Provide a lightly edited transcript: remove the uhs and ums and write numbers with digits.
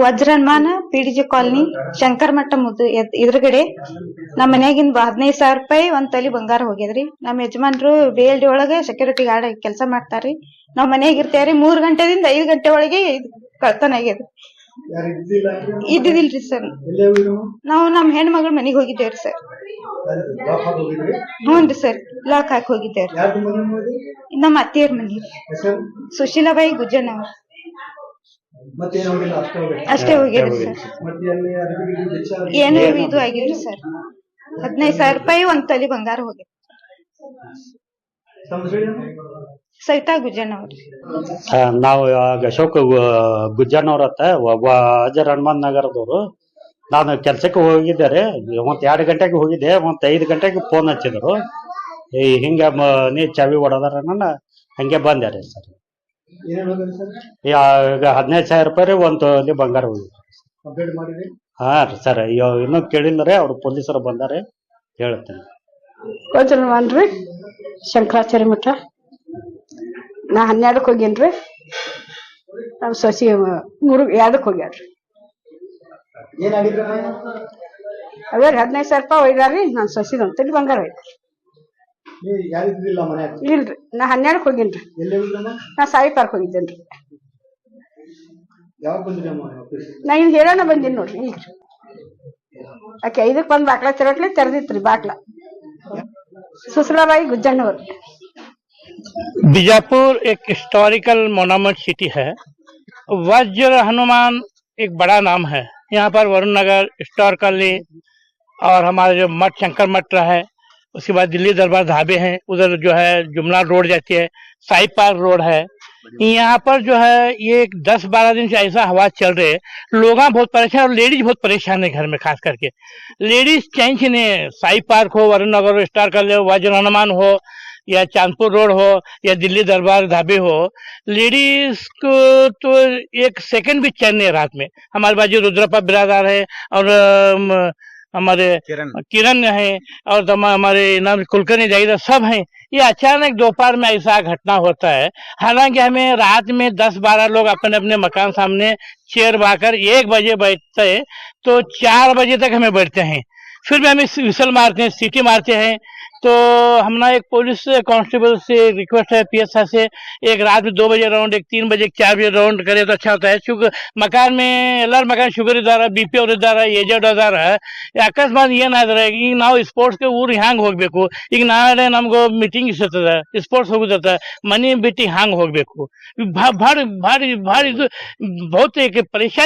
ವಜ್ರನ್ಮಾನ PDG colony Shankara ಮಠ ಮುದ್ದು ಎದುರುಗಡೆ ನಮ್ಮ ಮನ್ಯಾಗಿಂದ 15,000 ರೂಪಾಯಿ ಒಂದ್ ತೊಲಿ ಬಂಗಾರ ಹೋಗ್ಯದ್ರಿ. ನಮ್ಮ ಯಜಮಾನ್ರು BLD ಒಳಗೆ ಸೆಕ್ಯೂರಿಟಿ ಗಾರ್ಡ್ ಕೆಲಸ ಮಾಡ್ತಾರ್ರಿ. ನಾವ್ ಮನ್ಯಾಗ ಇರ್ತೇವ್ರಿ. 3 ಗಂಟೆದಿಂದ 5 ಗಂಟೆ ಒಳಗೆ ಕಳ್ತನ ಆಗ್ಯದ. ಇದ್ದಿದಿಲ್ರಿ ಸರ್. ನಾವು ನಮ್ಮ ಹೆಣ್ಮಗಳ ಮನೆಗೆ ಹೋಗಿದ್ದೇವ್ರಿ ಸರ್. ಹ್ಞೂನ್ರಿ ಸರ್, ಲಾಕ್ ಹಾಕಿ ಹೋಗಿದ್ದೇವ್ರಿ. ನಮ್ಮ ಅತ್ತಿಯರ್ ಮನಿ ಸುಶೀಲಾಬಾಯಿ ಗುಜ್ಜಣ್ಣ ಅವ್ರ ಅಷ್ಟೇ ಹೋಗ್ಯಾರಿ ಸರ್. ಏನು ಇದು ಆಗಿಲ್ರಿ ಸರ್. 15,000 ರೂಪಾಯಿ ಒಂದ್ ತೊಲಿ ಬಂಗಾರ ಹೋಗ್ಯದ. ಸವಿತಾ ಗುಜ್ಜಣ್ಣ ಅವ್ರಿ. ನಾವು ಅಶೋಕ್ ಗುಜ್ಜಣ್ಣ ಅವ್ರ ಅಜರ್ ಹನುಮಾನ್ ನಗರದವರು. ನಾನು ಕೆಲ್ಸಕ್ಕೆ ಹೋಗಿದ್ದೆ ರೀ. ಮತ್ 2 ಗಂಟೆಗೆ ಹೋಗಿದ್ದೆ. ಮತ್ 5 ಗಂಟೆಗೆ ಫೋನ್ ಹಚ್ಚಿದ್ರು. ಹಿಂಗ ನೀ ಚಾವಿ ಹೊಡದಾರ ಹಂಗೆ ಬಂದೆ ರೀ ಸರ್. ಈಗ 15,000 ರೂಪಾಯಿ ರೀ ಒಂದ್ ತೊಲಿ ಬಂಗಾರ ಹೋಗಿದ್ರಿ. ಹಾ ರೀ ಸರ್, ಇನ್ನೂ ಕೇಳಿಲ್ಲ ರೀ. ಅವ್ರು ಪೊಲೀಸರು ಬಂದಾರೆ, ಹೇಳ್ತೇನೆ. ವಜ್ರನ್ಮಾನ್ರಿ ಶಂಕರಾಚಾರ್ಯ ಮಠ. ನಾ 12ಕ್ಕೆ ಹೋಗೇನ್ರಿ. ನಮ್ಮ ಸೊಸಿ 2ಕ್ಕೆ ಹೋಗ್ಯಾರ್ರಿ. ಅವೇ 15,000 ರೂಪಾಯಿ ಒಯ್ದಾರ್ರಿ. ನನ್ನ ಸೊಸಿದ ಒಂದ್ ತೊಲಿ ಬಂಗಾರ ಒಯ್ದಾರ. ಇಲ್ರಿ, ನಾ 12ಕ್ಕೆ ಹೋಗೇನ್ರಿ. ನಾ ಸಾಯಿ ಪಾರ್ಕ್ ಹೋಗಿದ್ದೇನ್ರಿ. ನಾ ಇನ್ ಹೇಳೋಣ ಬಂದೀನಿ ನೋಡ್ರಿ. ಇಲ್ರಿ, ಆಕೆ 5ಕ್ಕೆ ಬಂದ್ ಬಾಕ್ಲ ತೆರೆದಿತ್ರಿ ಬಾಕ್ಲ. ಸುಶೀಲಾಬಾಯಿ ಗುಜ್ಜಣ್ಣವ್ರು. बीजापुर एक हिस्टोरिकल मोनूमेंट सिटी है। वज्र हनुमान एक बड़ा नाम है। यहाँ पर वरुण नगर, स्टार कॉलोनी और हमारा जो मठ शंकर मठ है, उसके बाद दिल्ली दरबार ढाबे हैं, उधर जो है जुमला रोड जाती है, साई पार्क रोड है। यहाँ पर जो है ये 10-12 दिन से ऐसा हवा चल रहे है, लोग बहुत परेशान और लेडीज बहुत परेशान है घर में, खास करके लेडीज चैन से नहीं है। साई पार्क हो, वरुण नगर हो, स्टार कॉलोनी हो, वज्र हनुमान हो, या चांदपुर रोड हो, या दिल्ली दरबार ढाबे हो, लेडीज को तो एक सेकंड भी चैन नहीं है रात में। हमारे बाजू रुद्रप्पा बिरादार है और हमारे किरण है और हमारे नाम कुलकर्णी जाहिदा सब हैं। ये अचानक दोपहर में ऐसा घटना होता है। हालांकि हमें रात में 10-12 लोग अपने अपने मकान सामने चेयर बाकर 1 बजे बैठते हैं, तो 4 बजे तक हमें बैठते हैं। फिर भी हमें विसल मारते हैं, सीटी मारते हैं। तो हमारा एक पुलिस कांस्टेबल से रिक्वेस्ट है, PSI से, एक रात में 2 बजे राउंड, एक 3 बजे, 4 बजे राउंड करे तो अच्छा होता है. ಮಕಾನ್ में ಎಲ್ಲರ ಮಕಾನ್ ಶುಗರ್ ಇದ್ದಾರ, BP ಅವ್ರು ಇದ್ದಾರ, ಏಜೆಡ್ ಅದಾರ. ಅಕಸ್ಮಾತ್ ಏನಾದ್ರೆ ಈಗ ನಾವು ಸ್ಪೋರ್ಟ್ಸ್ಗೆ ಊರು ಹ್ಯಾಂಗ್ ಹೋಗ್ಬೇಕು? ಈಗ ನಾಳೆ ನಮ್ಗೆ ಮೀಟಿಂಗ್ ಇರ್ತದ, ಸ್ಪೋರ್ಟ್ಸ್ ಹೋಗುತ್ತ, ಮನೆ ಬಿಟ್ಟು ಹ್ಯಾಂಗ್ ಹೋಗ್ಬೇಕು? ಭಾರಿ ಭಾರಿ ಭಾರಿ ಇದು ಬಹುತೇಕ ಪರೇಶಾನಿ